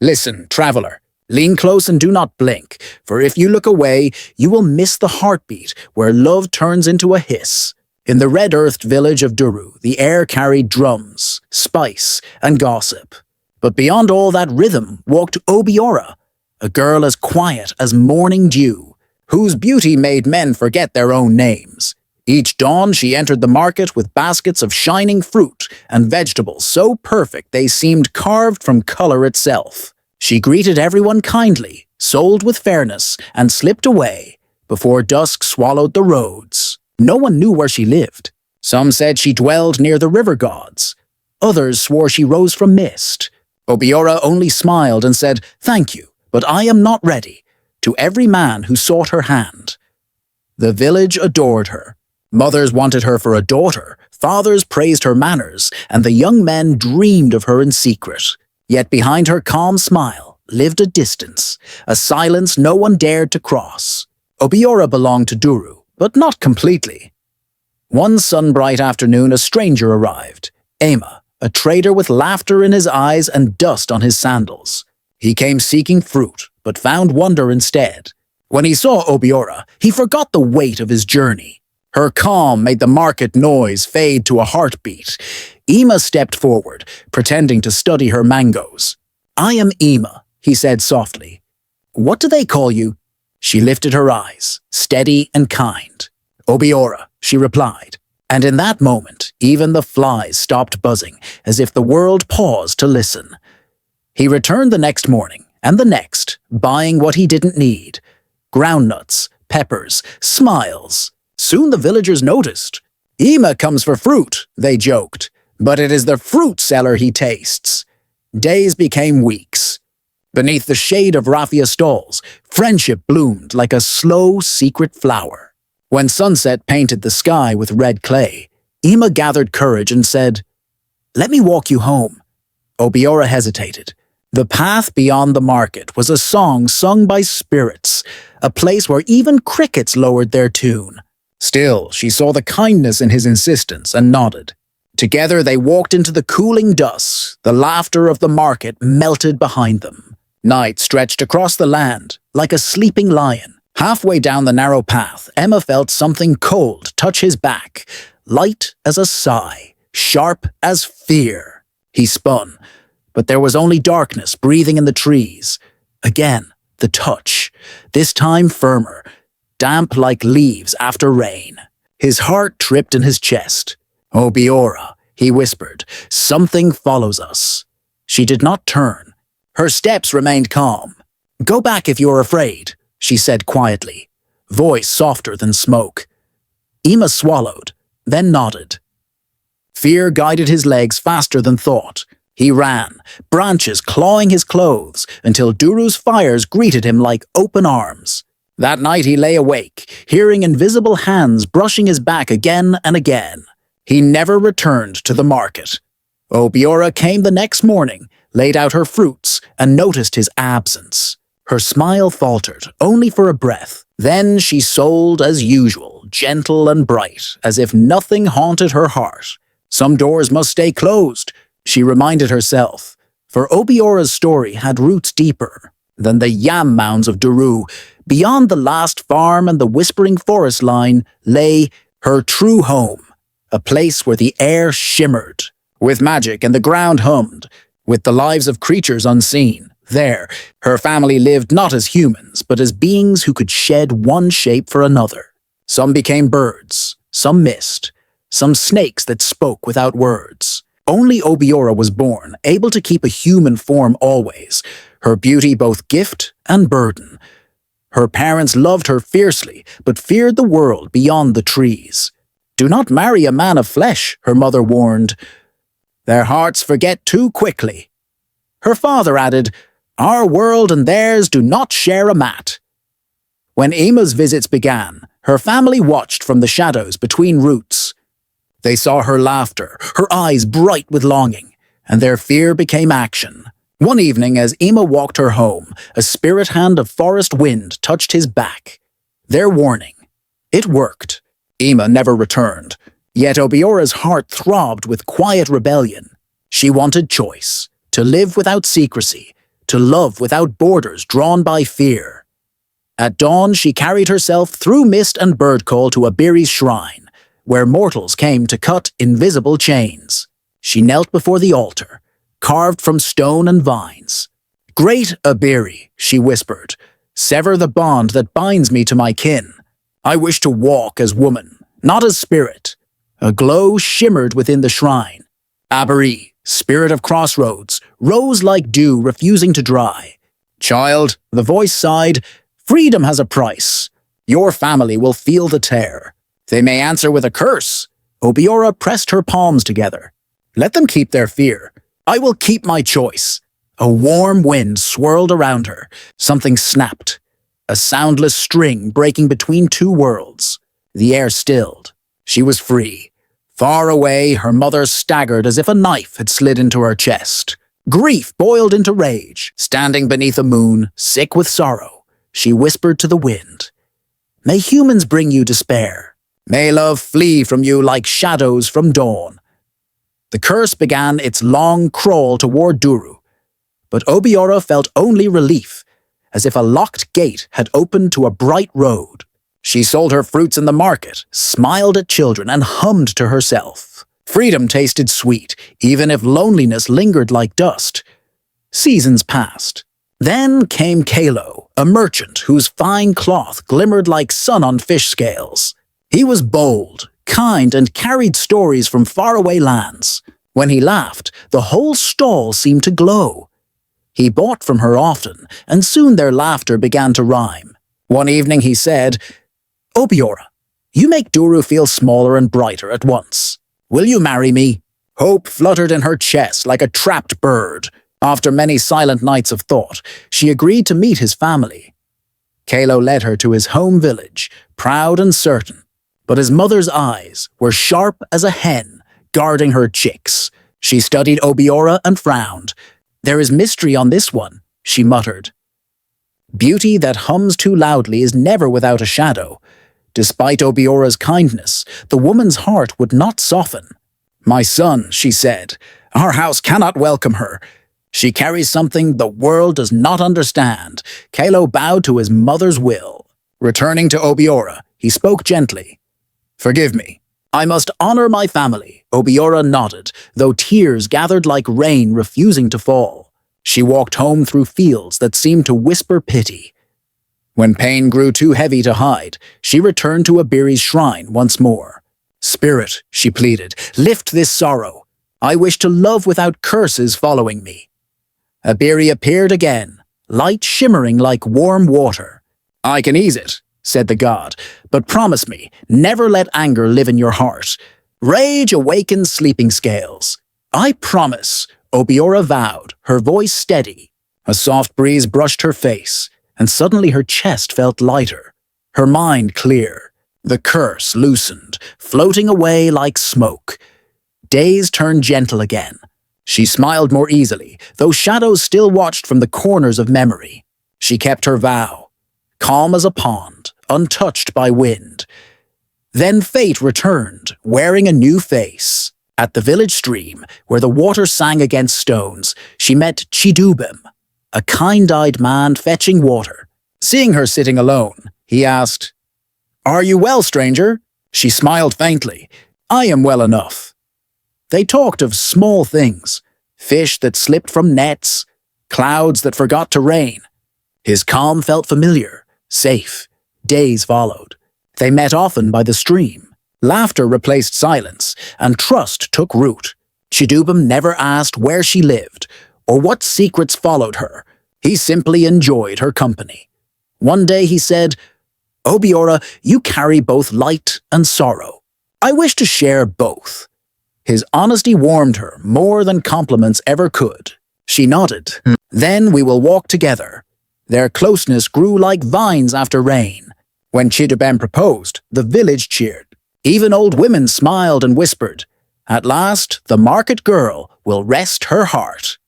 Listen, traveler, lean close and do not blink, for if you look away, you will miss the heartbeat where love turns into a hiss. In the red-earthed village of Duru, the air carried drums, spice, and gossip. But beyond all that rhythm walked Obiora, a girl as quiet as morning dew, whose beauty made men forget their own names. Each dawn she entered the market with baskets of shining fruit and vegetables so perfect they seemed carved from color itself. She greeted everyone kindly, sold with fairness, and slipped away before dusk swallowed the roads. No one knew where she lived. Some said she dwelled near the river gods. Others swore she rose from mist. Obiora only smiled and said, "Thank you, but I am not ready," to every man who sought her hand. The village adored her. Mothers wanted her for a daughter, fathers praised her manners, and the young men dreamed of her in secret. Yet behind her calm smile lived a distance, a silence no one dared to cross. Obiora belonged to Duru, but not completely. One sunbright afternoon a stranger arrived, Ema, a trader with laughter in his eyes and dust on his sandals. He came seeking fruit, but found wonder instead. When he saw Obiora, he forgot the weight of his journey. Her calm made the market noise fade to a heartbeat. Ema stepped forward, pretending to study her mangoes. "I am Ema," he said softly. "What do they call you?" She lifted her eyes, steady and kind. "Obiora," she replied. And in that moment, even the flies stopped buzzing, as if the world paused to listen. He returned the next morning, and the next, buying what he didn't need. Groundnuts, peppers, smiles. Soon the villagers noticed. "Ema comes for fruit," they joked, "but it is the fruit seller he tastes." Days became weeks. Beneath the shade of raffia stalls, friendship bloomed like a slow, secret flower. When sunset painted the sky with red clay, Ema gathered courage and said, "Let me walk you home." Obiora hesitated. The path beyond the market was a song sung by spirits, a place where even crickets lowered their tune. Still, she saw the kindness in his insistence and nodded. Together they walked into the cooling dusk, the laughter of the market melted behind them. Night stretched across the land, like a sleeping lion. Halfway down the narrow path, Ema felt something cold touch his back, light as a sigh, sharp as fear. He spun, but there was only darkness breathing in the trees. Again, the touch, this time firmer, damp like leaves after rain. His heart tripped in his chest. "Obiora," he whispered, "something follows us." She did not turn. Her steps remained calm. "Go back if you're afraid," she said quietly, voice softer than smoke. Ema swallowed, then nodded. Fear guided his legs faster than thought. He ran, branches clawing his clothes, until Duru's fires greeted him like open arms. That night he lay awake, hearing invisible hands brushing his back again and again. He never returned to the market. Obiora came the next morning, laid out her fruits, and noticed his absence. Her smile faltered, only for a breath. Then she sold as usual, gentle and bright, as if nothing haunted her heart. Some doors must stay closed, she reminded herself, for Obiora's story had roots deeper than the yam mounds of Duru. Beyond the last farm and the whispering forest line lay her true home, a place where the air shimmered with magic and the ground hummed with the lives of creatures unseen. There, her family lived not as humans, but as beings who could shed one shape for another. Some became birds, some mist, some snakes that spoke without words. Only Obiora was born, able to keep a human form always, her beauty both gift and burden. Her parents loved her fiercely, but feared the world beyond the trees. "Do not marry a man of flesh," her mother warned. "Their hearts forget too quickly." Her father added, "Our world and theirs do not share a mat." When Ema's visits began, her family watched from the shadows between roots. They saw her laughter, her eyes bright with longing, and their fear became action. One evening, as Ema walked her home, a spirit hand of forest wind touched his back. Their warning. It worked. Ema never returned. Yet Obiora's heart throbbed with quiet rebellion. She wanted choice, to live without secrecy, to love without borders drawn by fear. At dawn, she carried herself through mist and bird call to Obiri's shrine, where mortals came to cut invisible chains. She knelt before the altar, carved from stone and vines. "Great Obiri," she whispered, "sever the bond that binds me to my kin. I wish to walk as woman, not as spirit." A glow shimmered within the shrine. Obiri, spirit of crossroads, rose like dew refusing to dry. "Child," the voice sighed, "freedom has a price. Your family will feel the tear. They may answer with a curse." Obiora pressed her palms together. "Let them keep their fear. I will keep my choice." A warm wind swirled around her. Something snapped. A soundless string breaking between two worlds. The air stilled. She was free. Far away, her mother staggered as if a knife had slid into her chest. Grief boiled into rage. Standing beneath a moon, sick with sorrow, she whispered to the wind, "May humans bring you despair. May love flee from you like shadows from dawn." The curse began its long crawl toward Duru, but Obiora felt only relief, as if a locked gate had opened to a bright road. She sold her fruits in the market, smiled at children, and hummed to herself. Freedom tasted sweet, even if loneliness lingered like dust. Seasons passed. Then came Kalo, a merchant whose fine cloth glimmered like sun on fish scales. He was bold, kind, and carried stories from faraway lands. When he laughed, the whole stall seemed to glow. He bought from her often, and soon their laughter began to rhyme. One evening he said, "Obiora, you make Duru feel smaller and brighter at once. Will you marry me?" Hope fluttered in her chest like a trapped bird. After many silent nights of thought, she agreed to meet his family. Kalo led her to his home village, proud and certain, but his mother's eyes were sharp as a hen guarding her chicks. She studied Obiora and frowned. "There is mystery on this one," she muttered. Beauty that hums too loudly is never without a shadow. Despite Obiora's kindness, the woman's heart would not soften. "My son," she said, "our house cannot welcome her. She carries something the world does not understand." Kalo bowed to his mother's will. Returning to Obiora, he spoke gently. "Forgive me. I must honor my family." Obiora nodded, though tears gathered like rain refusing to fall. She walked home through fields that seemed to whisper pity. When pain grew too heavy to hide, she returned to Obiri's shrine once more. "Spirit," she pleaded, "lift this sorrow. I wish to love without curses following me." Obiri appeared again, light shimmering like warm water. "I can ease it," said the god, "but promise me, never let anger live in your heart. Rage awakens sleeping scales." "I promise," Obiora vowed, her voice steady. A soft breeze brushed her face, and suddenly her chest felt lighter, her mind clear. The curse loosened, floating away like smoke. Days turned gentle again. She smiled more easily, though shadows still watched from the corners of memory. She kept her vow, calm as a pond, untouched by wind. Then fate returned, wearing a new face. At the village stream, where the water sang against stones, she met Chidubem, a kind-eyed man fetching water. Seeing her sitting alone, he asked, "Are you well, stranger?" She smiled faintly. "I am well enough." They talked of small things, fish that slipped from nets, clouds that forgot to rain. His calm felt familiar, safe. Days followed. They met often by the stream. Laughter replaced silence, and trust took root. Chidubem never asked where she lived, or what secrets followed her. He simply enjoyed her company. One day he said, "Obiora, you carry both light and sorrow. I wish to share both." His honesty warmed her more than compliments ever could. She nodded. "Then we will walk together." Their closeness grew like vines after rain. When Chidubem proposed, the village cheered. Even old women smiled and whispered, "At last, the market girl will rest her heart."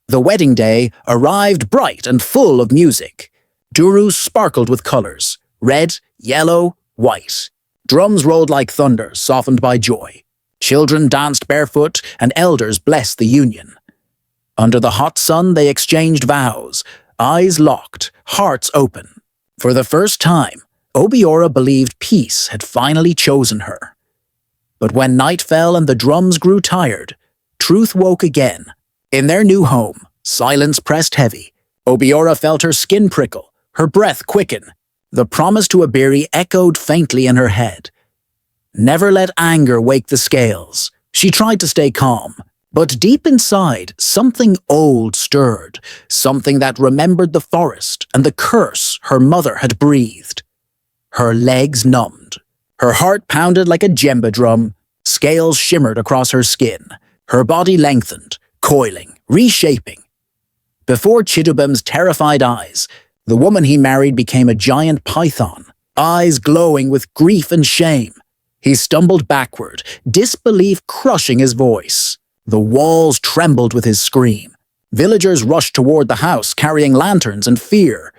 The wedding day arrived bright and full of music. Duru sparkled with colors, red, yellow, white. Drums rolled like thunder, softened by joy. Children danced barefoot, and elders blessed the union. Under the hot sun, they exchanged vows, eyes locked, hearts open. For the first time, Obiora believed peace had finally chosen her. But when night fell and the drums grew tired, truth woke again. In their new home, silence pressed heavy. Obiora felt her skin prickle, her breath quicken. The promise to Iberi echoed faintly in her head. Never let anger wake the scales. She tried to stay calm, but deep inside, something old stirred, something that remembered the forest and the curse her mother had breathed. Her legs numbed. Her heart pounded like a djembe drum. Scales shimmered across her skin. Her body lengthened, coiling, reshaping. Before Chidubem's terrified eyes, the woman he married became a giant python, eyes glowing with grief and shame. He stumbled backward, disbelief crushing his voice. The walls trembled with his scream. Villagers rushed toward the house, carrying lanterns and fear.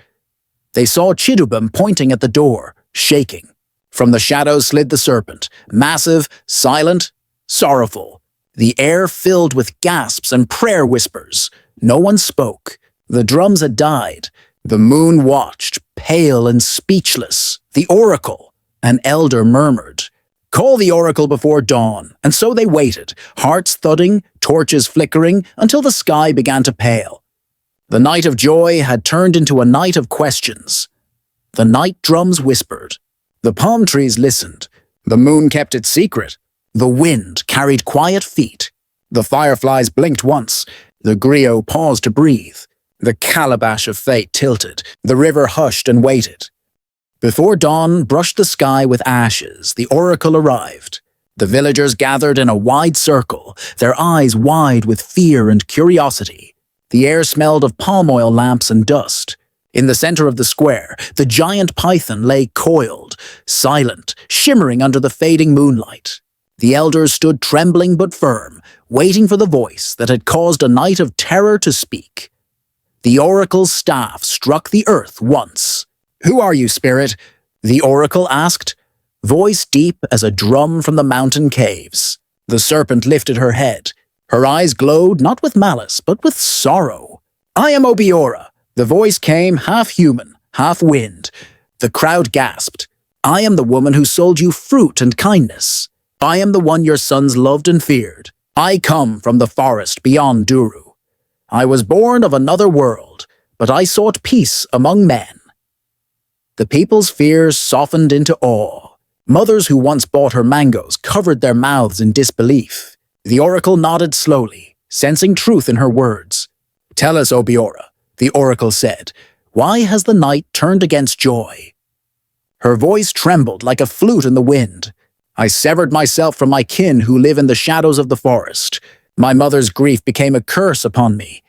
They saw Chidubem pointing at the door, shaking. From the shadows slid the serpent, massive, silent, sorrowful. The air filled with gasps and prayer whispers. No one spoke. The drums had died. The moon watched, pale and speechless. The oracle, an elder murmured, "Call the oracle before dawn." And so they waited, hearts thudding, torches flickering, until the sky began to pale. The night of joy had turned into a night of questions. The night drums whispered. The palm trees listened. The moon kept its secret. The wind carried quiet feet. The fireflies blinked once. The griot paused to breathe. The calabash of fate tilted. The river hushed and waited. Before dawn brushed the sky with ashes, the oracle arrived. The villagers gathered in a wide circle, their eyes wide with fear and curiosity. The air smelled of palm oil lamps and dust. In the center of the square, the giant python lay coiled, silent, shimmering under the fading moonlight. The elders stood trembling but firm, waiting for the voice that had caused a night of terror to speak. The oracle's staff struck the earth once. "Who are you, spirit?" the oracle asked, voice deep as a drum from the mountain caves. The serpent lifted her head. Her eyes glowed not with malice, but with sorrow. "I am Obiora." The voice came half human, half wind. The crowd gasped. "I am the woman who sold you fruit and kindness. I am the one your sons loved and feared. I come from the forest beyond Duru. I was born of another world, but I sought peace among men." The people's fears softened into awe. Mothers who once bought her mangoes covered their mouths in disbelief. The oracle nodded slowly, sensing truth in her words. "Tell us, Obiora," the oracle said, "why has the night turned against joy?" Her voice trembled like a flute in the wind. "I severed myself from my kin who live in the shadows of the forest. My mother's grief became a curse upon me.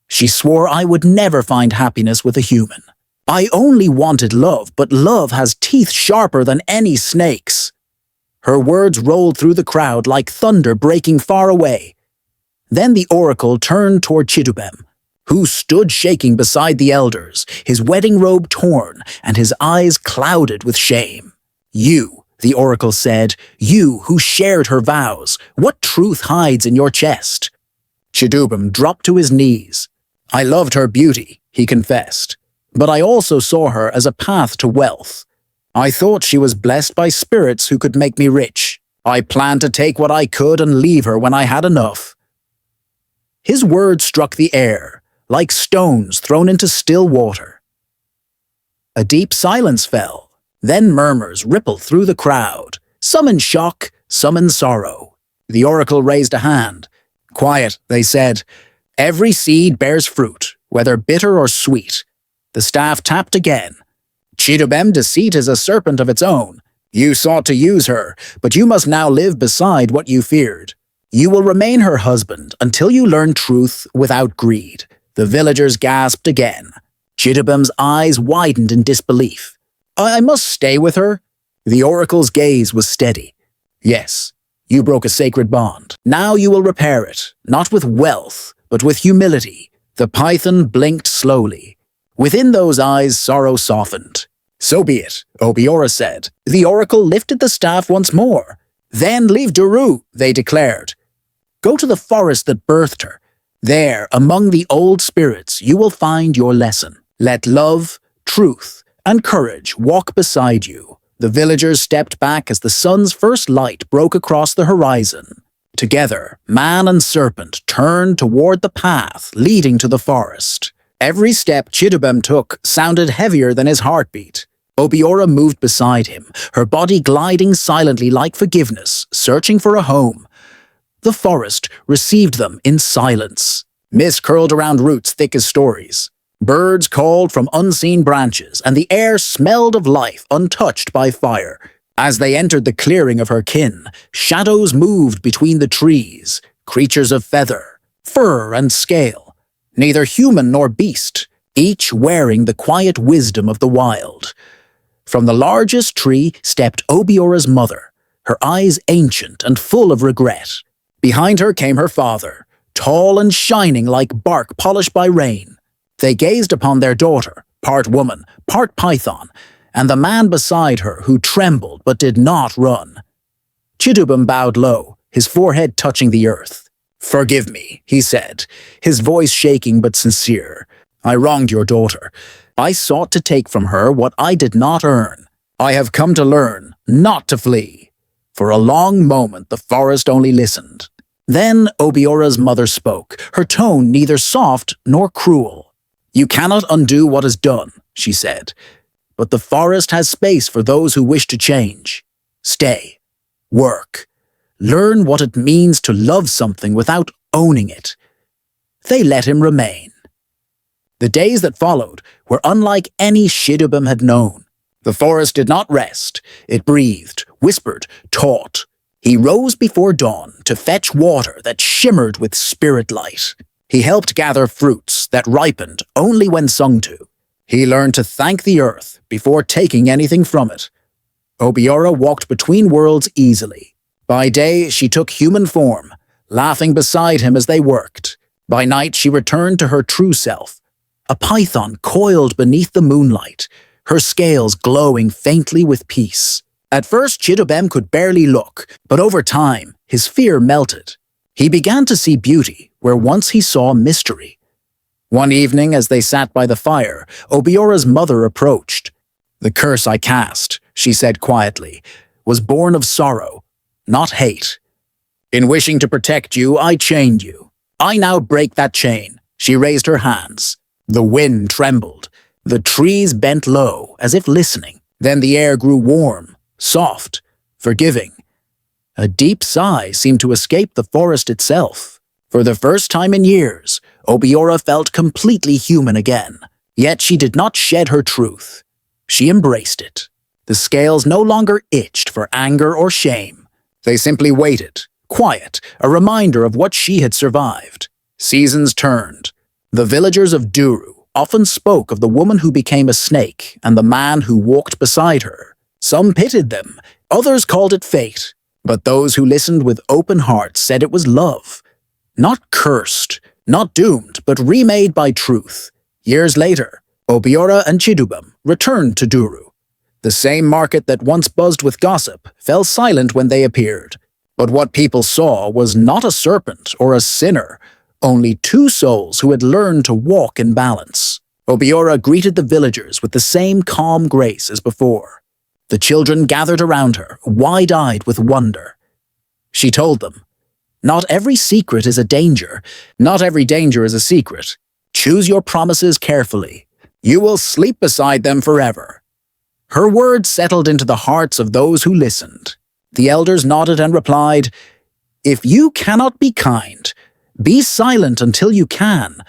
She swore I would never find happiness with a human. I only wanted love, but love has teeth sharper than any snake's." Her words rolled through the crowd like thunder breaking far away. Then the oracle turned toward Chidubem, who stood shaking beside the elders, his wedding robe torn and his eyes clouded with shame. "You," the oracle said, "you who shared her vows, what truth hides in your chest?" Chidubem dropped to his knees. "I loved her beauty," he confessed, "but I also saw her as a path to wealth. I thought she was blessed by spirits who could make me rich. I planned to take what I could and leave her when I had enough." His words struck the air, like stones thrown into still water. A deep silence fell. Then murmurs rippled through the crowd, some in shock, some in sorrow. The oracle raised a hand. "Quiet," they said. "Every seed bears fruit, whether bitter or sweet." The staff tapped again. "Chidubem, deceit is a serpent of its own. You sought to use her, but you must now live beside what you feared. You will remain her husband until you learn truth without greed." The villagers gasped again. Chidubem's eyes widened in disbelief. "I must stay with her?" The oracle's gaze was steady. "Yes, you broke a sacred bond. Now you will repair it, not with wealth, but with humility." The python blinked slowly. Within those eyes, sorrow softened. "So be it," Obiora said. The oracle lifted the staff once more. "Then leave Duru," they declared. "Go to the forest that birthed her. There, among the old spirits, you will find your lesson. Let love, truth, and courage walk beside you. The villagers stepped back as the sun's first light broke across the horizon. Together, man and serpent turned toward the path leading to the forest. Every step Chidubem took sounded heavier than his heartbeat. Obiora moved beside him, her body gliding silently like forgiveness, searching for a home. The forest received them in silence. Mist curled around roots thick as stories. Birds called from unseen branches, and the air smelled of life untouched by fire. As they entered the clearing of her kin, shadows moved between the trees, creatures of feather, fur, and scale, neither human nor beast, each wearing the quiet wisdom of the wild. From the largest tree stepped Obiora's mother, her eyes ancient and full of regret. Behind her came her father, tall and shining like bark polished by rain. They gazed upon their daughter, part woman, part python, and the man beside her who trembled but did not run. Chidubem bowed low, his forehead touching the earth. "Forgive me," he said, his voice shaking but sincere. "I wronged your daughter. I sought to take from her what I did not earn. I have come to learn, not to flee." For a long moment the forest only listened. Then Obiora's mother spoke, her tone neither soft nor cruel. "You cannot undo what is done," she said, "but the forest has space for those who wish to change. Stay. Work. Learn what it means to love something without owning it." They let him remain. The days that followed were unlike any Chidubem had known. The forest did not rest. It breathed, whispered, taught. He rose before dawn to fetch water that shimmered with spirit light. He helped gather fruits that ripened only when sung to. He learned to thank the earth before taking anything from it. Obiora walked between worlds easily. By day, she took human form, laughing beside him as they worked. By night, she returned to her true self, a python coiled beneath the moonlight, her scales glowing faintly with peace. At first, Chidubem could barely look, but over time, his fear melted. He began to see beauty where once he saw mystery. One evening, as they sat by the fire, Obiora's mother approached. "The curse I cast," she said quietly, "was born of sorrow, not hate. In wishing to protect you, I chained you. I now break that chain." She raised her hands. The wind trembled. The trees bent low, as if listening. Then the air grew warm, soft, forgiving. A deep sigh seemed to escape the forest itself. For the first time in years, Obiora felt completely human again. Yet she did not shed her truth. She embraced it. The scales no longer itched for anger or shame. They simply waited, quiet, a reminder of what she had survived. Seasons turned. The villagers of Duru often spoke of the woman who became a snake and the man who walked beside her. Some pitied them, others called it fate. But those who listened with open hearts said it was love. Not cursed, not doomed, but remade by truth. Years later, Obiora and Chidubem returned to Duru. The same market that once buzzed with gossip fell silent when they appeared. But what people saw was not a serpent or a sinner, only two souls who had learned to walk in balance. Obiora greeted the villagers with the same calm grace as before. The children gathered around her, wide-eyed with wonder. She told them, "Not every secret is a danger. Not every danger is a secret. Choose your promises carefully. You will sleep beside them forever." Her words settled into the hearts of those who listened. The elders nodded and replied, "If you cannot be kind, be silent until you can."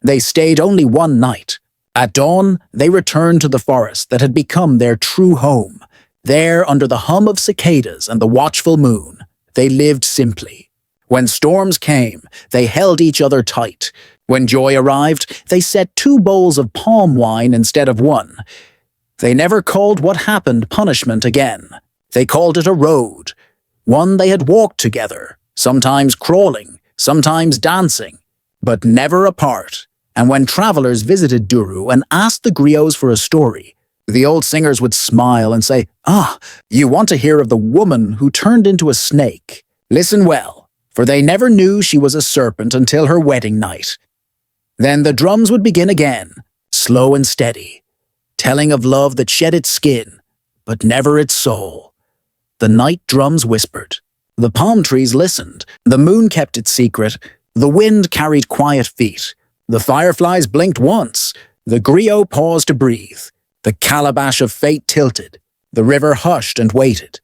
They stayed only one night. At dawn, they returned to the forest that had become their true home. There, under the hum of cicadas and the watchful moon, they lived simply. When storms came, they held each other tight. When joy arrived, they set 2 bowls of palm wine instead of 1. They never called what happened punishment again. They called it a road, one they had walked together, sometimes crawling, sometimes dancing, but never apart. And when travelers visited Duru and asked the griots for a story, the old singers would smile and say, "Ah, you want to hear of the woman who turned into a snake? Listen well, for they never knew she was a serpent until her wedding night. Then the drums would begin again, slow and steady, telling of love that shed its skin, but never its soul. The night drums whispered. The palm trees listened. The moon kept its secret. The wind carried quiet feet. The fireflies blinked once. The griot paused to breathe. The calabash of fate tilted. The river hushed and waited.